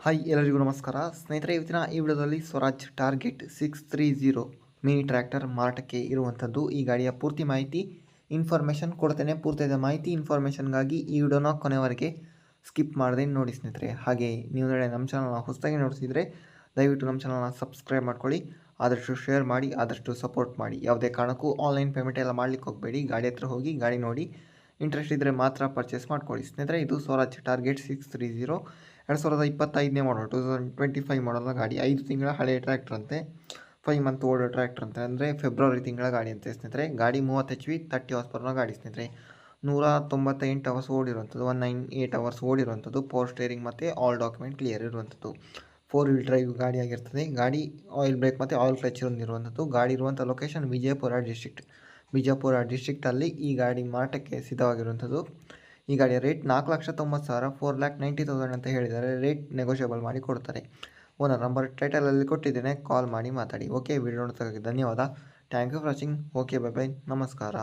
Hi ಎಲ್ಲರಿಗೂ ನಮಸ್ಕಾರ ಸ್ನೇಹಿತರೆ. ಇವತ್ತಿನ ಈ ವಿಡಿಯೋದಲ್ಲಿ ಸ್ವರಾಜ್ ಟಾರ್ಗೆಟ್ 630 ಮಿನಿ ಟ್ರ್ಯಾಕ್ಟರ್ ಮಾರಾಟಕ್ಕೆ ಇರುವಂಥದ್ದು. ಈ ಗಾಡಿಯ ಪೂರ್ತಿ ಮಾಹಿತಿ ಇನ್ಫಾರ್ಮೇಷನ್ ಕೊಡ್ತೇನೆ. ಪೂರ್ತಿಯಾದ ಮಾಹಿತಿ ಇನ್ಫಾರ್ಮೇಷನ್ಗಾಗಿ ಈ ವಿಡಿಯೋನ ಕೊನೆವರೆಗೆ ಸ್ಕಿಪ್ ಮಾಡದೆ ನೋಡಿ ಸ್ನೇಹಿತರೆ. ಹಾಗೆ ನೀವು ನಮ್ಮ ಚಾನಲ್ನ ಹೊಸದಾಗಿ ನೋಡ್ತಿದ್ರೆ ದಯವಿಟ್ಟು ನಮ್ಮ ಚಾನಲ್ನ ಸಬ್ಸ್ಕ್ರೈಬ್ ಮಾಡ್ಕೊಳ್ಳಿ, ಆದಷ್ಟು ಶೇರ್ ಮಾಡಿ, ಆದಷ್ಟು ಸಪೋರ್ಟ್ ಮಾಡಿ. ಯಾವುದೇ ಕಾರಣಕ್ಕೂ ಆನ್ಲೈನ್ ಪೇಮೆಂಟ್ ಎಲ್ಲ ಮಾಡ್ಲಿಕ್ಕೆ ಹೋಗಬೇಡಿ. ಗಾಡಿ ಹತ್ರ ಹೋಗಿ ಗಾಡಿ ನೋಡಿ ಇಂಟ್ರೆಸ್ಟ್ ಇದ್ದರೆ ಮಾತ್ರ ಪರ್ಚೇಸ್ ಮಾಡ್ಕೊಳ್ಳಿ ಸ್ನೇಹಿತರೆ. ಇದು ಸ್ವರಾಜ್ ಟಾರ್ಗೆಟ್ 630 2025ನೇ ಮಾಡಲ್, 2025 ಮಾಡಲ್ನ ಗಾಡಿ. 5 ತಿಂಗಳ ಹಳೆಯ ಟ್ರ್ಯಾಕ್ಟರ್ ಅಂತೆ, 5 ಮಂತ್ ಓಲ್ಡ್ ಟ್ರ್ಯಾಕ್ಟರ್ ಅಂತೆ, ಅಂದರೆ ಫೆಬ್ರವರಿ ತಿಂಗಳ ಗಾಡಿ ಅಂತೆ ಸ್ನೇಹಿತರೆ. ಗಾಡಿ 30 HP 30 ಹಾರ್ಸ್ ಪವರ್ನ ಗಾಡಿ ಸ್ನೇಹಿತರೆ. 198 ಅವರ್ಸ್ ಓಡಿರುವಂಥದ್ದು, 198 ಅವರ್ಸ್ ಓಡಿರುವಂಥದ್ದು. ಪವರ್ ಸ್ಟೇರಿಂಗ್ ಮತ್ತು ಆಲ್ ಡಾಕ್ಯುಮೆಂಟ್ ಕ್ಲಿಯರ್ ಇರುವಂಥದ್ದು. 4 ವೀಲ್ ಡ್ರೈವ್ ಗಾಡಿ ಆಗಿರ್ತದೆ. ಗಾಡಿ ಆಯಿಲ್ ಬ್ರೇಕ್ ಮತ್ತು ಆಯಿಲ್ ಕ್ಲಚ್ ಇರುವಂಥದ್ದು. ಗಾಡಿ ಇರುವಂಥ ಲೊಕೇಶನ್ ಬಿಜಾಪುರ ಡಿಸ್ಟ್ರಿಕ್ಟಲ್ಲಿ ಈ ಗಾಡಿ ಮಾರಾಟಕ್ಕೆ ಸಿದ್ಧವಾಗಿರುವಂಥದ್ದು. ಈ ಗಾಡಿಯ ರೇಟ್ 4,90,000 4,90,000 ಅಂತ ಹೇಳಿದ್ದಾರೆ. ರೇಟ್ ನೆಗೋಷಿಯಬಲ್ ಮಾಡಿ ಕೊಡ್ತಾರೆ. ಓನರ್ ನಂಬರ್ ಟೈಟಲಲ್ಲಿ ಕೊಟ್ಟಿದ್ದೇನೆ, ಕಾಲ್ ಮಾಡಿ ಮಾತಾಡಿ. ಓಕೆ, ವಿಡಿಯೋ ನೋಡೋದಕ್ಕೆ ಧನ್ಯವಾದ. Thank you for watching. Okay, bye bye, ನಮಸ್ಕಾರ.